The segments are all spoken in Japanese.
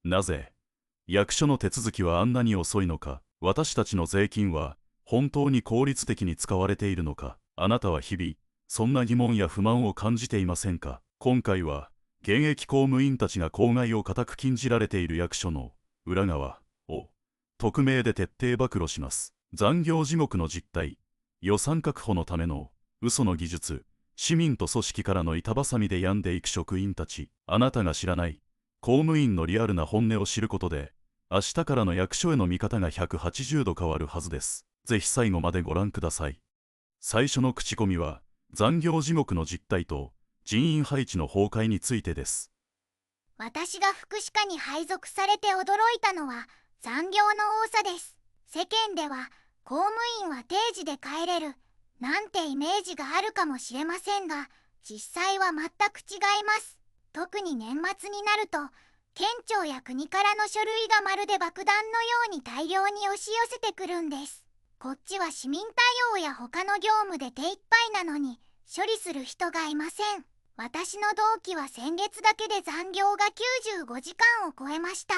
なぜ役所の手続きはあんなに遅いのか。私たちの税金は本当に効率的に使われているのか。あなたは日々そんな疑問や不満を感じていませんか。今回は現役公務員たちが公害を固く禁じられている役所の裏側を匿名で徹底暴露します。残業地獄の実態、予算確保のための嘘の技術、市民と組織からの板挟みで病んでいく職員たち。あなたが知らない公務員のリアルな本音を知ることで、明日からの役所への見方が180度変わるはずです。ぜひ最後までご覧ください。最初の口コミは、残業地獄の実態と人員配置の崩壊についてです。私が福祉課に配属されて驚いたのは残業の多さです。世間では公務員は定時で帰れるなんてイメージがあるかもしれませんが、実際は全く違います。特に年末になると県庁や国からの書類がまるで爆弾のように大量に押し寄せてくるんです。こっちは市民対応や他の業務で手一杯なのに処理する人がいません。私の同期は先月だけで残業が95時間を超えました。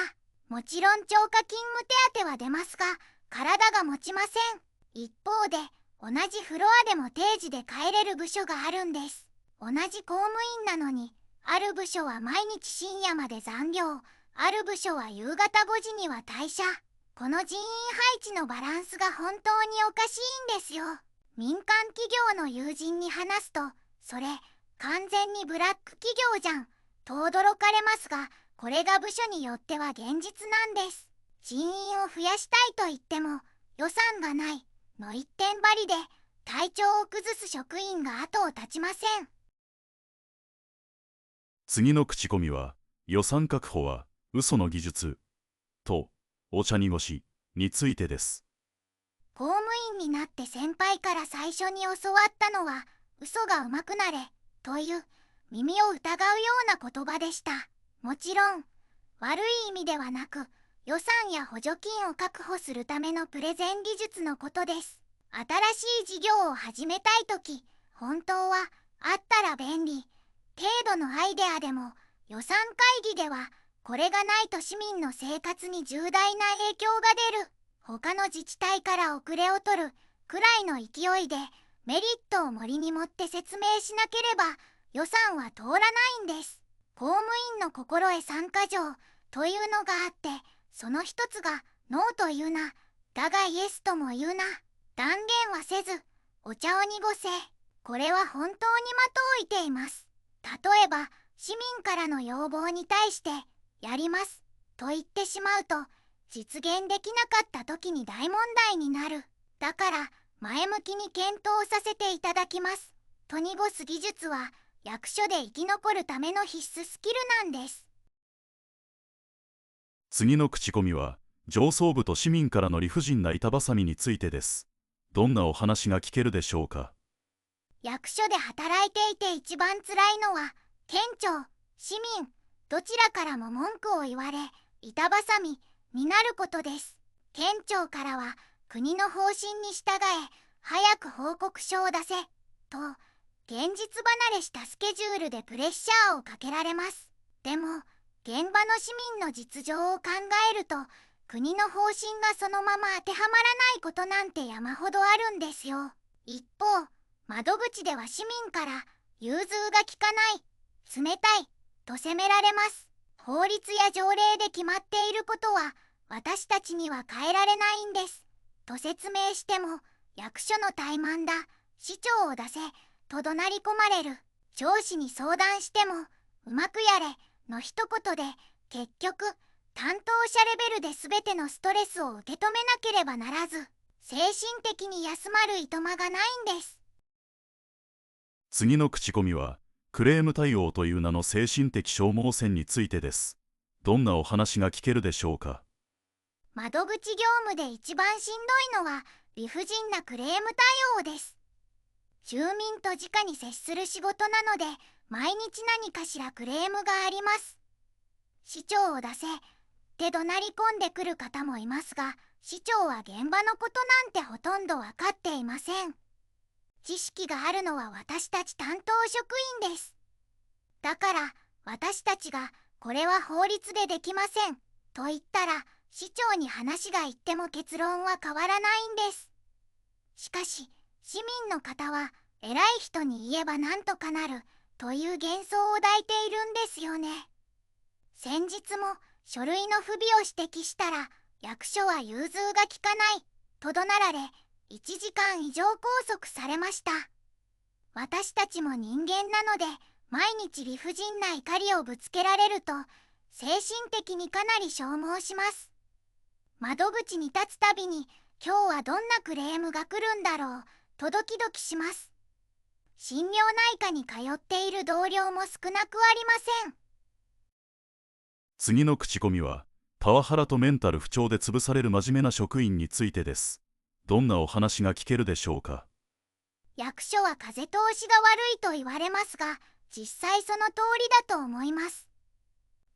もちろん超過勤務手当は出ますが、体が持ちません。一方で、同じフロアでも定時で帰れる部署があるんです。同じ公務員なのに、ある部署は毎日深夜まで残業、ある部署は夕方5時には退社。この人員配置のバランスが本当におかしいんですよ。民間企業の友人に話すと、それ、完全にブラック企業じゃんと驚かれますが、これが部署によっては現実なんです。人員を増やしたいと言っても予算がないの一点張りで体調を崩す職員が後を絶ちません。次の口コミは、予算確保は嘘の技術とお茶濁しについてです。公務員になって先輩から最初に教わったのは、嘘がうまくなれという耳を疑うような言葉でした。もちろん悪い意味ではなく、予算や補助金を確保するためのプレゼン技術のことです。新しい事業を始めたいとき、本当はあったら便利程度のアイデアでも、予算会議ではこれがないと市民の生活に重大な影響が出る、他の自治体から遅れを取るくらいの勢いでメリットを盛りに持って説明しなければ予算は通らないんです。公務員の心得3か条というのがあって、その一つがノーと言うな、だがイエスとも言うな、断言はせずお茶を濁せ。これは本当に的を射ています。例えば市民からの要望に対してやりますと言ってしまうと、実現できなかった時に大問題になる。だから前向きに検討させていただきますと濁す技術は役所で生き残るための必須スキルなんです。次の口コミは、上層部と市民からの理不尽な板挟みについてです。どんなお話が聞けるでしょうか。役所で働いていて一番辛いのは、県庁、市民、どちらからも文句を言われ、板挟みになることです。県庁からは、国の方針に従え、早く報告書を出せ、と、現実離れしたスケジュールでプレッシャーをかけられます。でも、現場の市民の実情を考えると、国の方針がそのまま当てはまらないことなんて山ほどあるんですよ。一方、窓口では市民から融通が利かない、冷たいと責められます。法律や条例で決まっていることは私たちには変えられないんですと説明しても、役所の怠慢だ、市長を出せと怒鳴り込まれる。上司に相談してもうまくやれの一言で結局担当者レベルで全てのストレスを受け止めなければならず、精神的に休まるいとまがないんです。次の口コミは、クレーム対応という名の精神的消耗戦についてです。どんなお話が聞けるでしょうか。窓口業務で一番しんどいのは理不尽なクレーム対応です。住民と直に接する仕事なので、毎日何かしらクレームがあります。市長を出せって怒鳴り込んでくる方もいますが、市長は現場のことなんてほとんど分かっていません。知識があるのは私たち担当職員です。だから私たちがこれは法律でできませんと言ったら市長に話が行っても結論は変わらないんです。しかし市民の方は偉い人に言えばなんとかなるという幻想を抱いているんですよね。先日も書類の不備を指摘したら役所は融通が利かないと怒鳴られ1時間以上拘束されました。私たちも人間なので毎日理不尽な怒りをぶつけられると精神的にかなり消耗します。窓口に立つたびに今日はどんなクレームが来るんだろうとドキドキします。心療内科に通っている同僚も少なくありません。次の口コミはパワハラとメンタル不調で潰される真面目な職員についてです。どんなお話が聞けるでしょうか。役所は風通しが悪いと言われますが、実際その通りだと思います。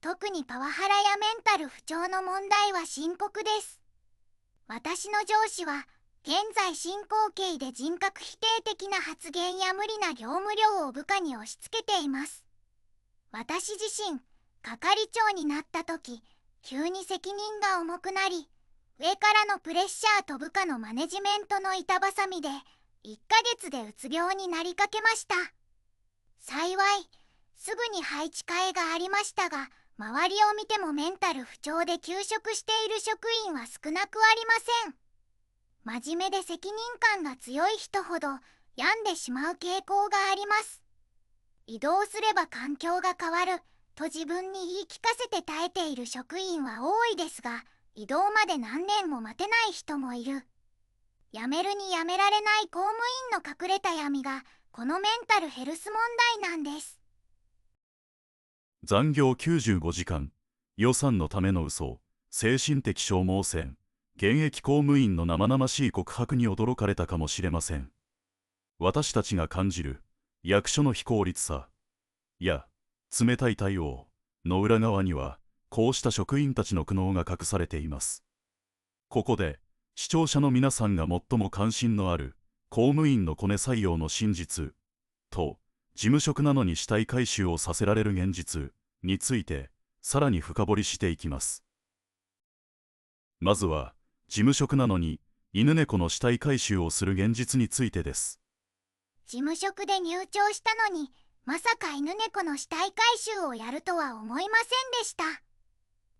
特にパワハラやメンタル不調の問題は深刻です。私の上司は現在進行形で人格否定的な発言や無理な業務量を部下に押し付けています。私自身係長になった時、急に責任が重くなり、上からのプレッシャーと部下のマネジメントの板挟みで1ヶ月でうつ病になりかけました。幸いすぐに配置換えがありましたが、周りを見てもメンタル不調で休職している職員は少なくありません。真面目で責任感が強い人ほど病んでしまう傾向があります。移動すれば環境が変わると自分に言い聞かせて耐えている職員は多いですが、移動まで何年も待てない人もいる。辞めるに辞められない公務員の隠れた闇がこのメンタルヘルス問題なんです。残業95時間、予算のための嘘、精神的消耗戦、現役公務員の生々しい告白に驚かれたかもしれません。私たちが感じる役所の非効率さや冷たい対応の裏側には、こうした職員たちの苦悩が隠されています。ここで視聴者の皆さんが最も関心のある公務員のコネ採用の真実と、事務職なのに死体回収をさせられる現実についてさらに深掘りしていきます。まずは事務職なのに犬猫の死体回収をする現実についてです。事務職で入庁したのにまさか犬猫の死体回収をやるとは思いませんでした。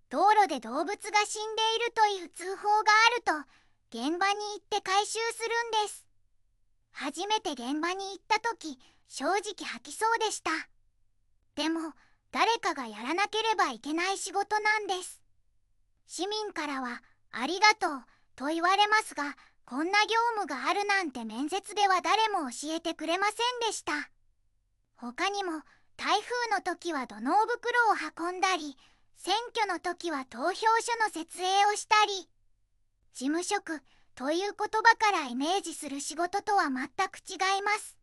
道路で動物が死んでいるという通報があると現場に行って回収するんです。初めて現場に行った時、正直吐きそうでした。でも誰かがやらなければいけない仕事なんです。市民からはありがとうと言われますが、こんな業務があるなんて面接では誰も教えてくれませんでした。他にも台風の時は土のう袋を運んだり、選挙の時は投票所の設営をしたり、事務職という言葉からイメージする仕事とは全く違います。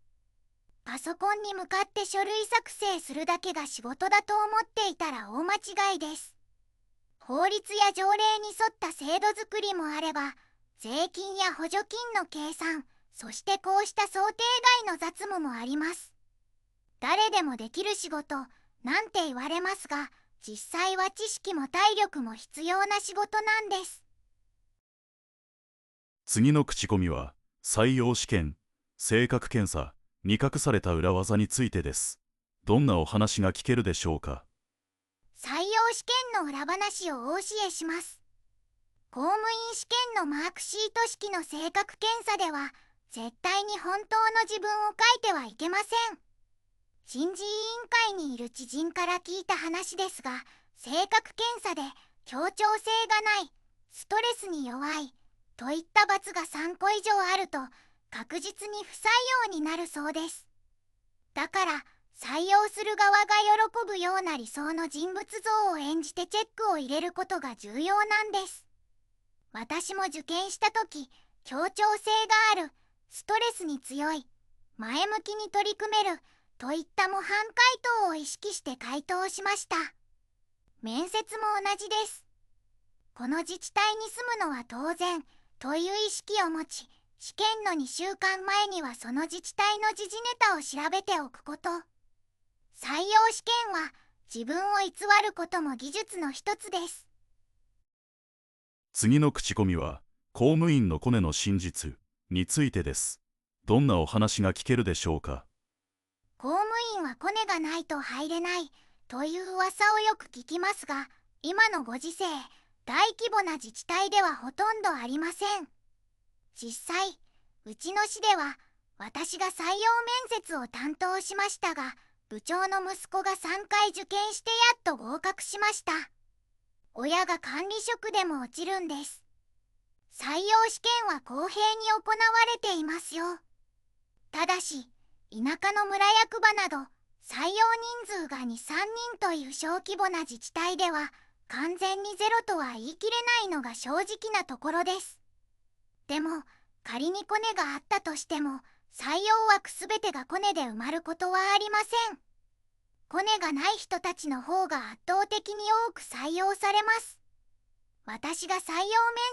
パソコンに向かって書類作成するだけが仕事だと思っていたら大間違いです。法律や条例に沿った制度作りもあれば、税金や補助金の計算、そしてこうした想定外の雑務もあります。誰でもできる仕事なんて言われますが、実際は知識も体力も必要な仕事なんです。次の口コミは採用試験、性格検査に隠された裏技についてです。どんなお話が聞けるでしょうか。採用試験の裏話をお教えします。公務員試験のマークシート式の性格検査では絶対に本当の自分を書いてはいけません。人事委員会にいる知人から聞いた話ですが、性格検査で協調性がない、ストレスに弱いといった罰が3個以上あると確実に不採用になるそうです。だから採用する側が喜ぶような理想の人物像を演じてチェックを入れることが重要なんです。私も受験した時、協調性がある、ストレスに強い、前向きに取り組めるといった模範解答を意識して回答しました。面接も同じです。この自治体に住むのは当然という意識を持ち、試験の2週間前にはその自治体の時事ネタを調べておくこと。採用試験は自分を偽ることも技術の一つです。次の口コミは、公務員のコネの真実についてです。どんなお話が聞けるでしょうか。公務員はコネがないと入れないという噂をよく聞きますが、今のご時世、大規模な自治体ではほとんどありません。実際、うちの市では私が採用面接を担当しましたが、部長の息子が3回受験してやっと合格しました。親が管理職でも落ちるんです。採用試験は公平に行われていますよ。ただし、田舎の村役場など採用人数が2、3人という小規模な自治体では完全にゼロとは言い切れないのが正直なところです。でも仮にコネがあったとしても採用枠すべてがコネで埋まることはありません。コネがない人たちの方が圧倒的に多く採用されます。私が採用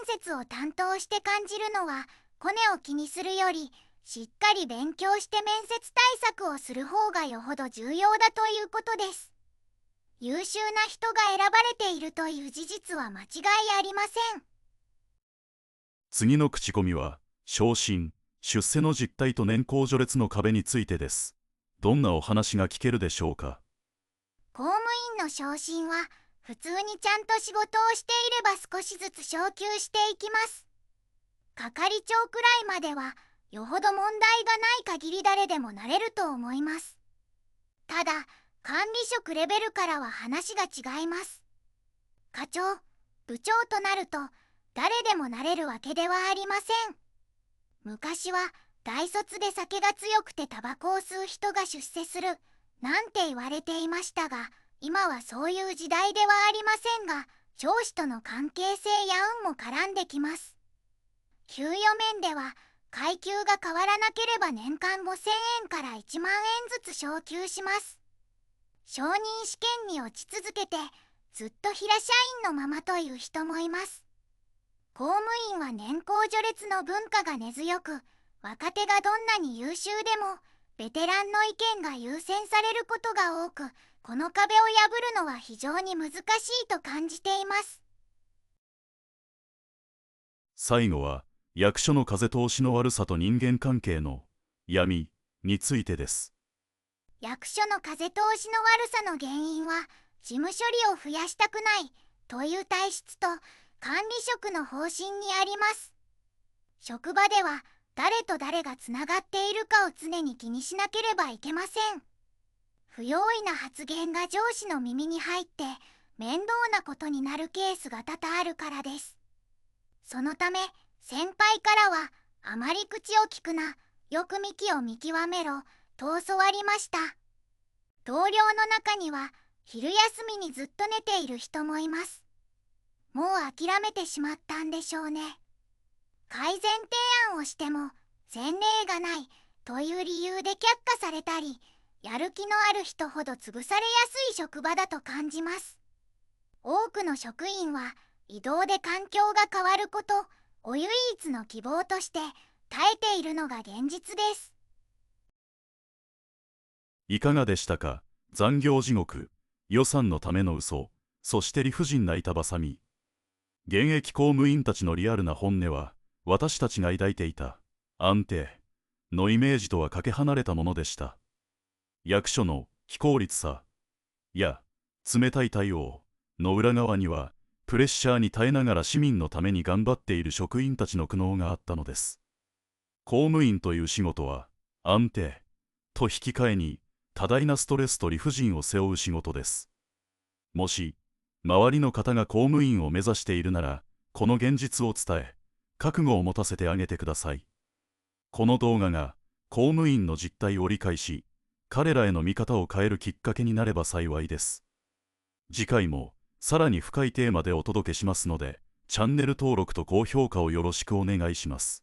面接を担当して感じるのは、コネを気にするよりしっかり勉強して面接対策をする方がよほど重要だということです。優秀な人が選ばれているという事実は間違いありません。次の口コミは、昇進・出世の実態と年功序列の壁についてです。どんなお話が聞けるでしょうか。公務員の昇進は、普通にちゃんと仕事をしていれば少しずつ昇給していきます。係長くらいまでは、よほど問題がない限り誰でもなれると思います。ただ、管理職レベルからは話が違います。課長、部長となると、誰でもなれるわけではありません。昔は、大卒で酒が強くてタバコを吸う人が出世する、なんて言われていましたが、今はそういう時代ではありませんが、上司との関係性や運も絡んできます。給与面では、階級が変わらなければ年間5000円から1万円ずつ昇給します。承認試験に落ち続けて、ずっと平社員のままという人もいます。公務員は年功序列の文化が根強く、若手がどんなに優秀でも、ベテランの意見が優先されることが多く、この壁を破るのは非常に難しいと感じています。最後は、役所の風通しの悪さと人間関係の闇についてです。役所の風通しの悪さの原因は、事務処理を増やしたくないという体質と管理職の方針にあります。職場では誰と誰がつながっているかを常に気にしなければいけません。不用意な発言が上司の耳に入って面倒なことになるケースが多々あるからです。そのため先輩からは、あまり口を聞くな、よく幹を見極めろと教わりました。同僚の中には昼休みにずっと寝ている人もいます。もう諦めてしまったんでしょうね。改善提案をしても前例がないという理由で却下されたり、やる気のある人ほど潰されやすい職場だと感じます。多くの職員は異動で環境が変わることを唯一の希望として耐えているのが現実です。いかがでしたか。残業地獄、予算のための嘘、そして理不尽な板挟み。現役公務員たちのリアルな本音は、私たちが抱いていた安定のイメージとはかけ離れたものでした。役所の非効率さや冷たい対応の裏側には、プレッシャーに耐えながら市民のために頑張っている職員たちの苦悩があったのです。公務員という仕事は安定と引き換えに多大なストレスと理不尽を背負う仕事です。もし周りの方が公務員を目指しているなら、この現実を伝え、覚悟を持たせてあげてください。この動画が公務員の実態を理解し、彼らへの見方を変えるきっかけになれば幸いです。次回もさらに深いテーマでお届けしますので、チャンネル登録と高評価をよろしくお願いします。